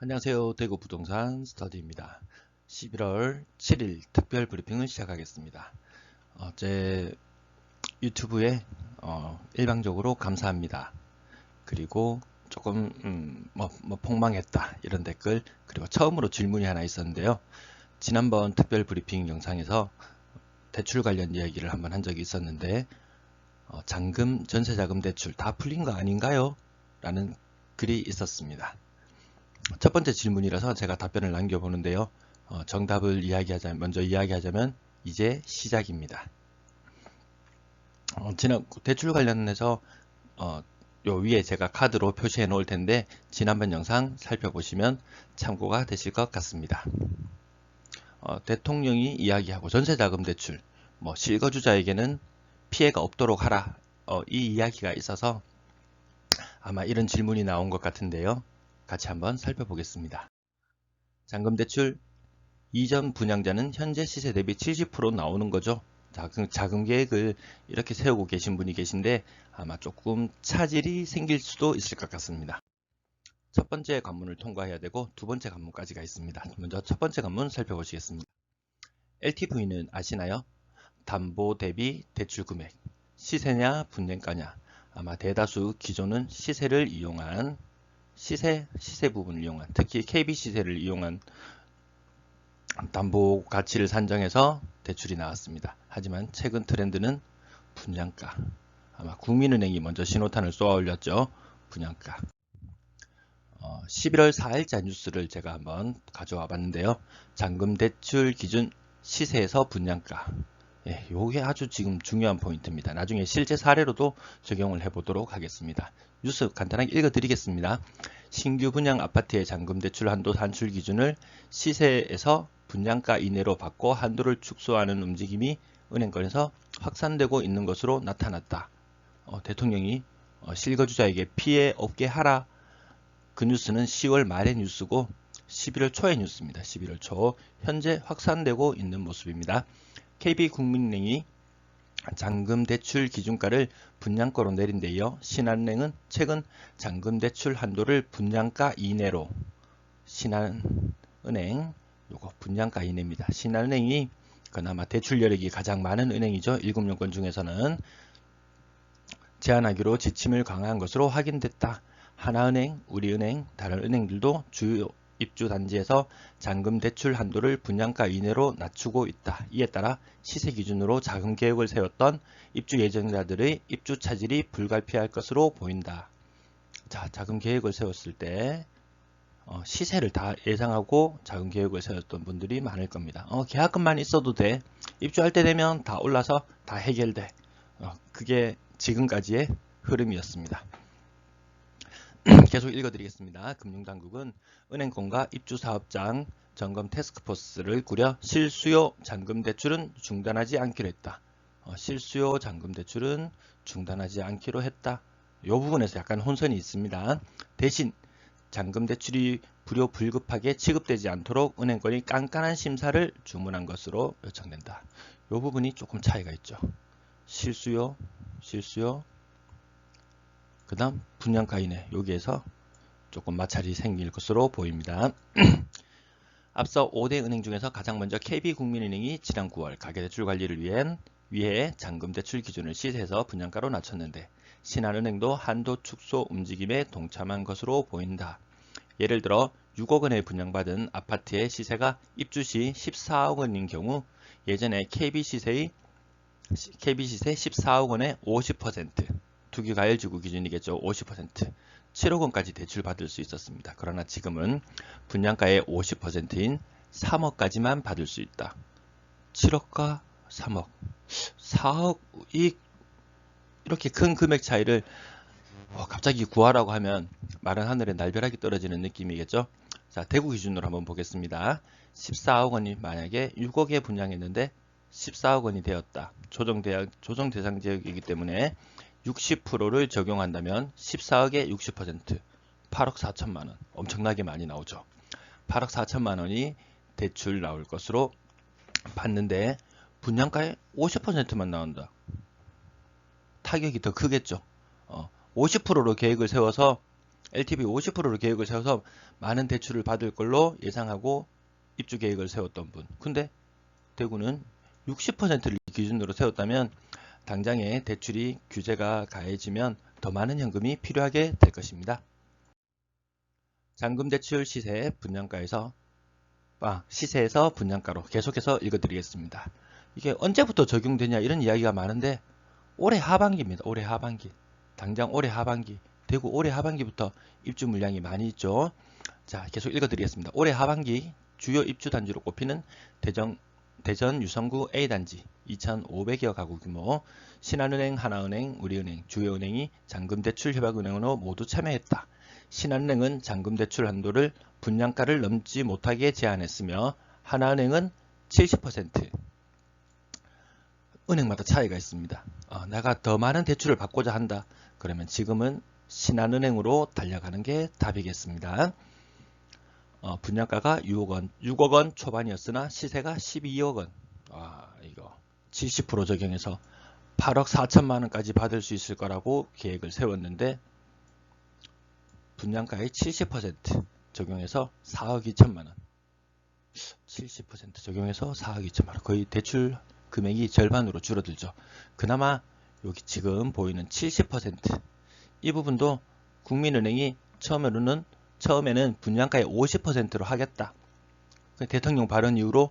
안녕하세요. 대구 부동산 스터디입니다. 11월 7일 특별 브리핑을 시작하겠습니다. 제 유튜브에 일방적으로 감사합니다. 그리고 조금 폭망했다 이런 댓글, 그리고 처음으로 질문이 하나 있었는데요. 지난번 특별 브리핑 영상에서 대출 관련 이야기를 한번 한 적이 있었는데 잔금, 전세자금 대출 다 풀린 거 아닌가요? 라는 글이 있었습니다. 첫 번째 질문이라서 제가 답변을 남겨보는데요. 정답을 먼저 이야기하자면 이제 시작입니다. 지난 대출 관련해서 요 위에 제가 카드로 표시해 놓을 텐데 지난번 영상 살펴보시면 참고가 되실 것 같습니다. 대통령이 이야기하고 전세자금 대출, 실거주자에게는 피해가 없도록 하라, 이 이야기가 있어서 아마 이런 질문이 나온 것 같은데요. 같이 한번 살펴보겠습니다. 잔금대출 이전 분양자는 현재 시세 대비 70% 나오는 거죠. 자금 계획을 이렇게 세우고 계신 분이 계신데 아마 조금 차질이 생길 수도 있을 것 같습니다. 첫 번째 관문을 통과해야 되고 두 번째 관문까지가 있습니다. 먼저 첫 번째 관문 살펴보시겠습니다. LTV는 아시나요? 담보 대비 대출 금액, 시세냐 분양가냐. 아마 대다수 기존은 시세를 이용한 시세 부분을 이용한, 특히 KB 시세를 이용한 담보 가치를 산정해서 대출이 나왔습니다. 하지만 최근 트렌드는 분양가. 아마 국민은행이 먼저 신호탄을 쏘아 올렸죠. 분양가. 11월 4일자 뉴스를 제가 한번 가져와 봤는데요. 잔금 대출 기준 시세에서 분양가. 예, 요게 아주 지금 중요한 포인트입니다. 나중에 실제 사례로도 적용을 해보도록 하겠습니다. 뉴스 간단하게 읽어드리겠습니다. 신규 분양 아파트의 잔금 대출 한도 산출 기준을 시세에서 분양가 이내로 받고 한도를 축소하는 움직임이 은행권에서 확산되고 있는 것으로 나타났다. 대통령이 실거주자에게 피해 없게 하라. 그 뉴스는 10월 말의 뉴스고 11월 초의 뉴스입니다. 11월 초 현재 확산되고 있는 모습입니다. KB국민은행이 잔금 대출 기준가를 분양가로 내린 데 이어 신한은행은 최근 잔금 대출 한도를 분양가 이내로, 신한은행 요거 분양가 이내입니다. 신한은행이 그나마 대출 여력이 가장 많은 은행이죠. 7연권 중에서는 제한하기로 지침을 강화한 것으로 확인됐다. 하나은행, 우리은행, 다른 은행들도 주요 입주 단지에서 잔금 대출 한도를 분양가 이내로 낮추고 있다. 이에 따라 시세 기준으로 자금 계획을 세웠던 입주 예정자들의 입주 차질이 불가피할 것으로 보인다. 자, 자금 계획을 세웠을 때 시세를 다 예상하고 자금 계획을 세웠던 분들이 많을 겁니다. 계약금만 있어도 돼. 입주할 때 되면 다 올라서 다 해결돼. 그게 지금까지의 흐름이었습니다. 계속 읽어드리겠습니다. 금융당국은 은행권과 입주사업장 점검 태스크포스를 꾸려 실수요 잔금대출은 중단하지 않기로 했다. 실수요 잔금대출은 중단하지 않기로 했다. 이 부분에서 약간 혼선이 있습니다. 대신 잔금대출이 불효불급하게 취급되지 않도록 은행권이 깐깐한 심사를 주문한 것으로 요청된다. 이 부분이 조금 차이가 있죠. 실수요, 그 다음 분양가 이내, 여기에서 조금 마찰이 생길 것으로 보입니다. 앞서 5대 은행 중에서 가장 먼저 KB국민은행이 지난 9월 가계대출 관리를 위해 잔금대출 기준을 시세에서 분양가로 낮췄는데 신한은행도 한도 축소 움직임에 동참한 것으로 보인다. 예를 들어 6억 원에 분양받은 아파트의 시세가 입주 시 14억 원인 경우 예전에 KB시세 14억 원의 50%, 투기과열지구 기준이겠죠. 50%, 7억 원까지 대출받을 수 있었습니다. 그러나 지금은 분양가의 50%인 3억까지만 받을 수 있다. 7억과 3억, 4억이 이렇게 큰 금액 차이를 갑자기 구하라고 하면 마른 하늘에 날벼락이 떨어지는 느낌이겠죠. 자, 대구 기준으로 한번 보겠습니다. 14억 원이 만약에 6억에 분양했는데 14억 원이 되었다. 조정 대상 지역이기 때문에 60%를 적용한다면 14억에 60%, 8억 4천만 원. 엄청나게 많이 나오죠. 8억 4천만 원이 대출 나올 것으로 봤는데 분양가의 50%만 나온다. 타격이 더 크겠죠. 50%로 계획을 세워서 LTV 50%를 계획을 세워서 많은 대출을 받을 걸로 예상하고 입주 계획을 세웠던 분. 근데 대구는 60%를 기준으로 세웠다면 당장에 대출이 규제가 가해지면 더 많은 현금이 필요하게 될 것입니다. 잔금 대출 시세 분양가에서 시세에서 분양가로 계속해서 읽어드리겠습니다. 이게 언제부터 적용되냐 이런 이야기가 많은데 올해 하반기입니다. 올해 하반기. 당장 올해 하반기. 대구 올해 하반기부터 입주 물량이 많이 있죠. 자, 계속 읽어드리겠습니다. 올해 하반기 주요 입주 단지로 꼽히는 대전 유성구 A단지 2,500여 가구 규모, 신한은행, 하나은행, 우리은행, 주요은행이 잔금대출 협약은행으로 모두 참여했다. 신한은행은 잔금대출 한도를 분양가를 넘지 못하게 제한했으며 하나은행은 70%. 은행마다 차이가 있습니다. 내가 더 많은 대출을 받고자 한다. 그러면 지금은 신한은행으로 달려가는 게 답이겠습니다. 분양가가 6억 원 초반이었으나 시세가 12억 원. 이거 70% 적용해서 8억 4천만 원까지 받을 수 있을 거라고 계획을 세웠는데 분양가의 70% 적용해서 4억 2천만 원. 70% 적용해서 4억 2천만 원. 거의 대출 금액이 절반으로 줄어들죠. 그나마 여기 지금 보이는 70% 이 부분도 국민은행이 처음에는 분양가의 50%로 하겠다. 대통령 발언 이후로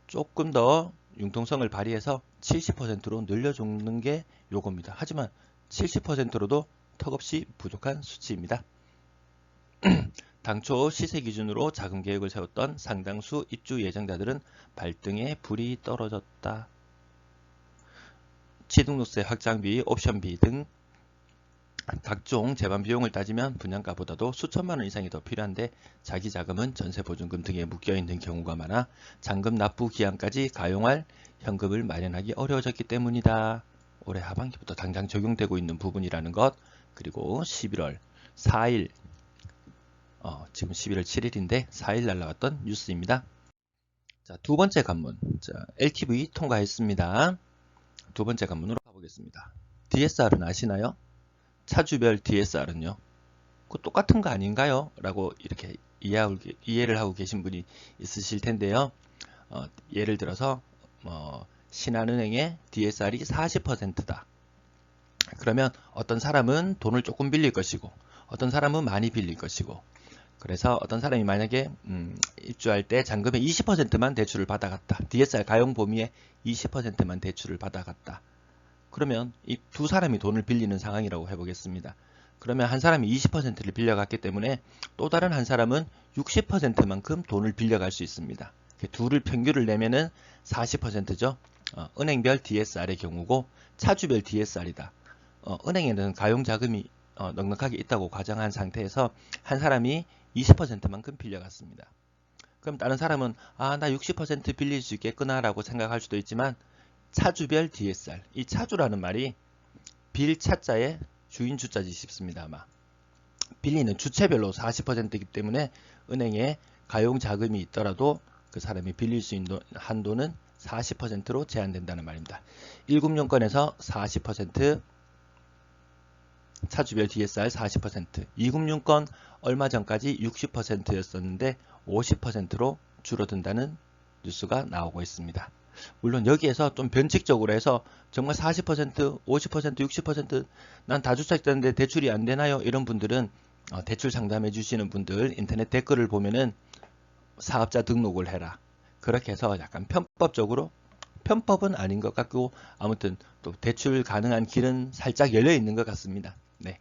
조금 더 융통성을 발휘해서 70%로 늘려주는 게 요겁니다. 하지만 70%로도 턱없이 부족한 수치입니다. 당초 시세 기준으로 자금 계획을 세웠던 상당수 입주 예정자들은 발등에 불이 떨어졌다. 취등록세 확장비, 옵션비 등 각종 재반 비용을 따지면 분양가보다도 수천만 원 이상이 더 필요한데 자기 자금은 전세보증금 등에 묶여있는 경우가 많아 잔금 납부 기한까지 가용할 현금을 마련하기 어려워졌기 때문이다. 올해 하반기부터 당장 적용되고 있는 부분이라는 것, 그리고 11월 4일 지금 11월 7일인데 4일 날라왔던 뉴스입니다. 자, 두 번째 관문. 자, LTV 통과했습니다. 두 번째 관문으로 가보겠습니다. DSR은 아시나요? 차주별 DSR은요? 그 똑같은 거 아닌가요? 라고 이렇게 이해를 하고 계신 분이 있으실 텐데요. 예를 들어서 신한은행의 DSR이 40%다. 그러면 어떤 사람은 돈을 조금 빌릴 것이고 어떤 사람은 많이 빌릴 것이고, 그래서 어떤 사람이 만약에 입주할 때 잔금의 20%만 대출을 받아갔다. DSR 가용 범위의 20%만 대출을 받아갔다. 그러면 이 두 사람이 돈을 빌리는 상황이라고 해보겠습니다. 그러면 한 사람이 20%를 빌려갔기 때문에 또 다른 한 사람은 60%만큼 돈을 빌려갈 수 있습니다. 둘을 평균을 내면은 40%죠. 은행별 DSR의 경우고 차주별 DSR이다. 은행에는 가용자금이 넉넉하게 있다고 가정한 상태에서 한 사람이 20%만큼 빌려갔습니다. 그럼 다른 사람은 나 60% 빌릴 수 있겠구나 라고 생각할 수도 있지만 차주별 DSR, 이 차주라는 말이 빌 차자에 주인 주자지 싶습니다. 아마 빌리는 주체별로 40%이기 때문에 은행에 가용 자금이 있더라도 그 사람이 빌릴 수 있는 한도는 40%로 제한된다는 말입니다. 1금융권에서 40%, 차주별 DSR 40%, 2금융권 얼마 전까지 60%였었는데 50%로 줄어든다는 뉴스가 나오고 있습니다. 물론 여기에서 좀 변칙적으로 해서 정말 40%, 50%, 60% 난 다주택자인데 대출이 안 되나요? 이런 분들은 대출 상담해 주시는 분들 인터넷 댓글을 보면은 사업자 등록을 해라. 그렇게 해서 약간 편법적으로, 편법은 아닌 것 같고 아무튼 또 대출 가능한 길은 살짝 열려 있는 것 같습니다. 네.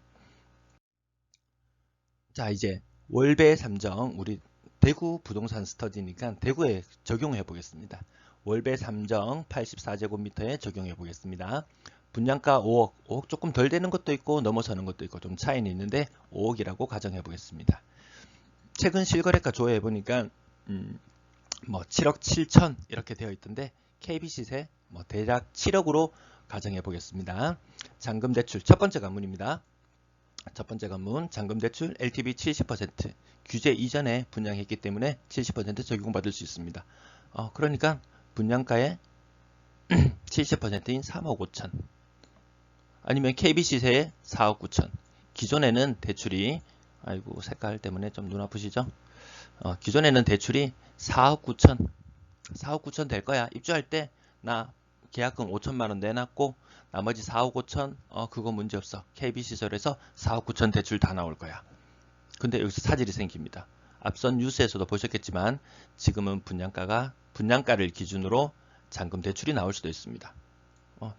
자, 이제 월배 삼정, 우리 대구 부동산 스터디니까 대구에 적용해 보겠습니다. 월배 삼정 84제곱미터에 적용해 보겠습니다. 분양가 5억 조금 덜 되는 것도 있고 넘어서는 것도 있고 좀 차이는 있는데 5억이라고 가정해 보겠습니다. 최근 실거래가 조회해 보니까 7억 7천 이렇게 되어 있던데 KB 시세 대략 7억으로 가정해 보겠습니다. 잔금 대출 첫 번째 관문입니다. 첫 번째 관문 잔금 대출 LTV 70% 규제 이전에 분양했기 때문에 70% 적용받을 수 있습니다. 그러니까 분양가의 70%인 3억 5천 아니면 KB 시세의 4억 9천. 기존에는 대출이 아이고 색깔 때문에 좀 눈 아프시죠? 기존에는 대출이 4억 9천 4억 9천 될 거야. 입주할 때 나 계약금 5천만 원 내놨고 나머지 4억 5천 그거 문제 없어. KB시설에서 4억 9천 대출 다 나올 거야. 근데 여기서 사질이 생깁니다. 앞선 뉴스에서도 보셨겠지만 지금은 분양가를 기준으로 잔금 대출이 나올 수도 있습니다.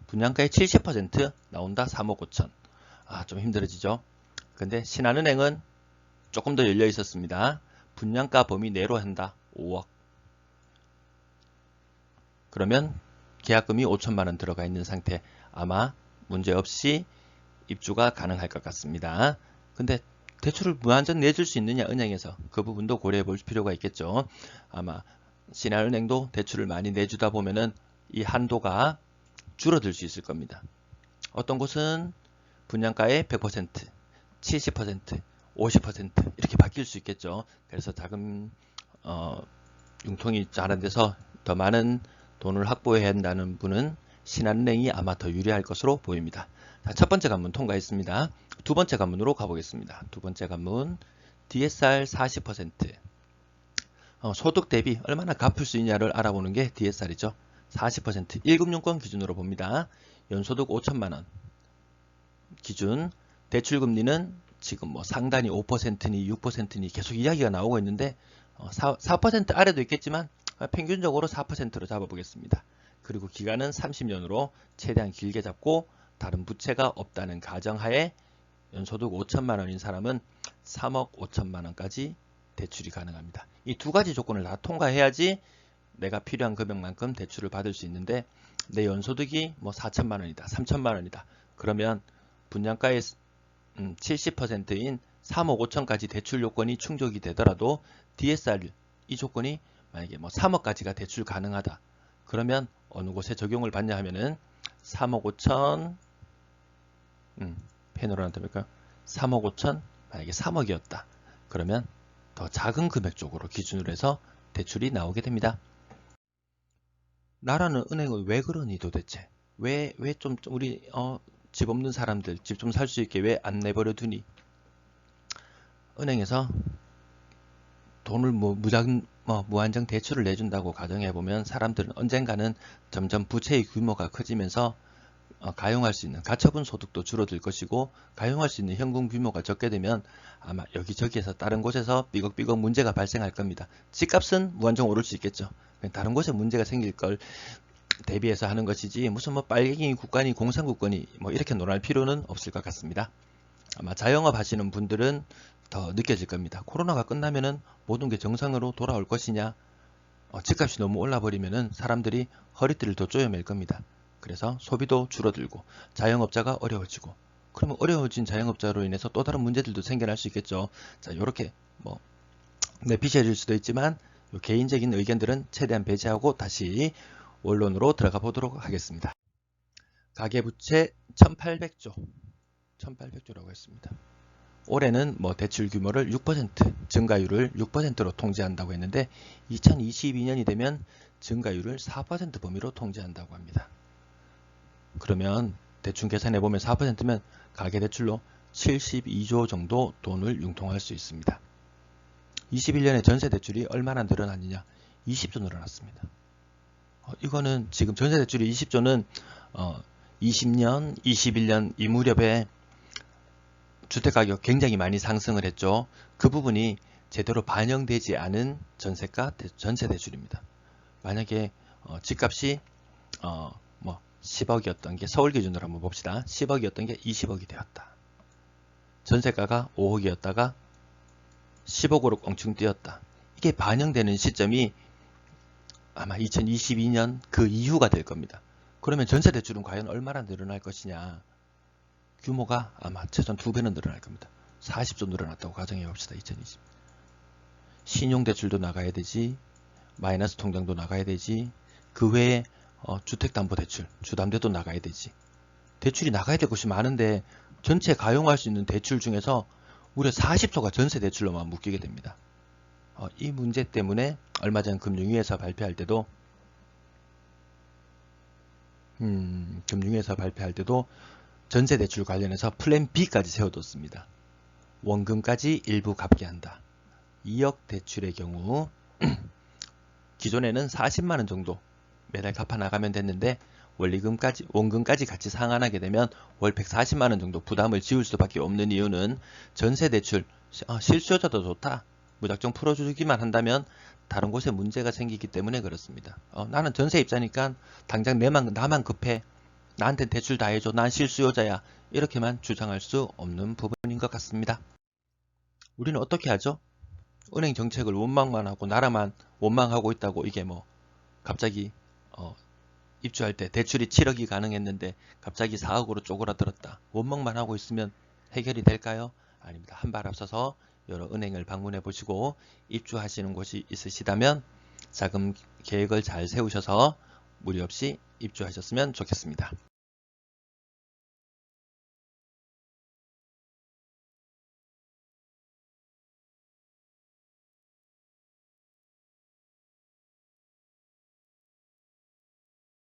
분양가의 70% 나온다. 3억 5천. 좀 힘들어지죠. 근데 신한은행은 조금 더 열려 있었습니다. 분양가 범위 내로 한다. 5억. 그러면 계약금이 5천만 원 들어가 있는 상태. 아마 문제없이 입주가 가능할 것 같습니다. 근데 대출을 무한정 내줄 수 있느냐 은행에서 그 부분도 고려해 볼 필요가 있겠죠. 아마 신한은행도 대출을 많이 내주다 보면은 이 한도가 줄어들 수 있을 겁니다. 어떤 곳은 분양가의 100%, 70%, 50% 이렇게 바뀔 수 있겠죠. 그래서 자금 융통이 잘안 돼서 더 많은 돈을 확보해야 한다는 분은 신한은행이 아마 더 유리할 것으로 보입니다. 자, 첫 번째 관문 통과했습니다. 두 번째 관문으로 가보겠습니다. 두 번째 관문 DSR 40% 소득 대비 얼마나 갚을 수 있냐를 알아보는 게 DSR이죠. 40% 1금융권 기준으로 봅니다. 연소득 5천만원 기준 대출금리는 지금 뭐 상단이 5%니 6%니 계속 이야기가 나오고 있는데 4% 아래도 있겠지만 평균적으로 4%로 잡아보겠습니다. 그리고 기간은 30년으로 최대한 길게 잡고 다른 부채가 없다는 가정하에 연소득 5천만 원인 사람은 3억 5천만 원까지 대출이 가능합니다. 이 두 가지 조건을 다 통과해야지 내가 필요한 금액만큼 대출을 받을 수 있는데 내 연소득이 뭐 4천만 원이다, 3천만 원이다. 그러면 분양가의 70%인 3억 5천까지 대출 요건이 충족이 되더라도 DSR 이 조건이 만약에 뭐 3억까지가 대출 가능하다. 그러면 어느 곳에 적용을 받냐 하면은 3억 5천 펜으로 한다 볼까요? 3억 5천 만약에 3억이었다. 그러면 더 작은 금액 쪽으로 기준으로 해서 대출이 나오게 됩니다. 나라는 은행을 왜 그러니 도대체? 왜 좀 우리 집 없는 사람들 집 좀 살 수 있게 왜 안 내버려 두니? 은행에서 돈을 무한정 대출을 내준다고 가정해보면 사람들은 언젠가는 점점 부채의 규모가 커지면서 가용할 수 있는 가처분 소득도 줄어들 것이고 가용할 수 있는 현금 규모가 적게 되면 아마 여기저기에서 다른 곳에서 삐걱삐걱 문제가 발생할 겁니다. 집값은 무한정 오를 수 있겠죠. 다른 곳에 문제가 생길 걸 대비해서 하는 것이지 무슨 뭐 빨갱이 국가니 공산국가니 뭐 이렇게 논할 필요는 없을 것 같습니다. 아마 자영업 하시는 분들은 더 느껴질 겁니다. 코로나가 끝나면은 모든 게 정상으로 돌아올 것이냐, 집값이 너무 올라버리면은 사람들이 허리띠를 더 쪼여맬 겁니다. 그래서 소비도 줄어들고 자영업자가 어려워지고 그러면 어려워진 자영업자로 인해서 또 다른 문제들도 생겨날 수 있겠죠. 자, 이렇게 뭐 내피셜일 수도 있지만 개인적인 의견들은 최대한 배제하고 다시 원론으로 들어가 보도록 하겠습니다. 가계부채 1800조 1800조라고 했습니다. 올해는 뭐 대출 규모를 6% 증가율을 6%로 통제한다고 했는데 2022년이 되면 증가율을 4% 범위로 통제한다고 합니다. 그러면 대충 계산해 보면 4%면 가계대출로 72조 정도 돈을 융통할 수 있습니다. 21년에 전세대출이 얼마나 늘어났느냐? 20조 늘어났습니다. 이거는 지금 전세대출이 20조는 20년, 21년 이 무렵에 주택가격 굉장히 많이 상승을 했죠. 그 부분이 제대로 반영되지 않은 전세대출입니다. 만약에 집값이 뭐 10억이었던 게 서울 기준으로 한번 봅시다. 10억이었던 게 20억이 되었다. 전세가가 5억이었다가 10억으로 껑충 뛰었다. 이게 반영되는 시점이 아마 2022년 그 이후가 될 겁니다. 그러면 전세대출은 과연 얼마나 늘어날 것이냐. 규모가 아마 최소한 2배는 늘어날 겁니다. 40조 늘어났다고 가정해 봅시다. 2020. 신용대출도 나가야 되지. 마이너스 통장도 나가야 되지. 그 외에 주택담보대출, 주담대도 나가야 되지. 대출이 나가야 될 것이 많은데 전체 가용할 수 있는 대출 중에서 무려 40조가 전세대출로만 묶이게 됩니다. 이 문제 때문에 얼마 전 금융위에서 발표할 때도 전세대출 관련해서 플랜 B까지 세워뒀습니다. 원금까지 일부 갚게 한다. 2억 대출의 경우 기존에는 40만 원 정도 매달 갚아 나가면 됐는데 원금까지 같이 상환하게 되면 월 140만 원 정도 부담을 지울 수밖에 없는 이유는 전세 대출 실수요자도 좋다. 무작정 풀어주기만 한다면 다른 곳에 문제가 생기기 때문에 그렇습니다. 나는 전세 입자니까 당장 나만 급해. 나한테 대출 다 해줘. 난 실수요자야. 이렇게만 주장할 수 없는 부분인 것 같습니다. 우리는 어떻게 하죠? 은행 정책을 원망만 하고 나라만 원망하고 있다고 이게 뭐 갑자기 입주할 때 대출이 7억이 가능했는데 갑자기 4억으로 쪼그라들었다. 원망만 하고 있으면 해결이 될까요? 아닙니다. 한 발 앞서서 여러 은행을 방문해 보시고 입주하시는 곳이 있으시다면 자금 계획을 잘 세우셔서 무리 없이 입주하셨으면 좋겠습니다.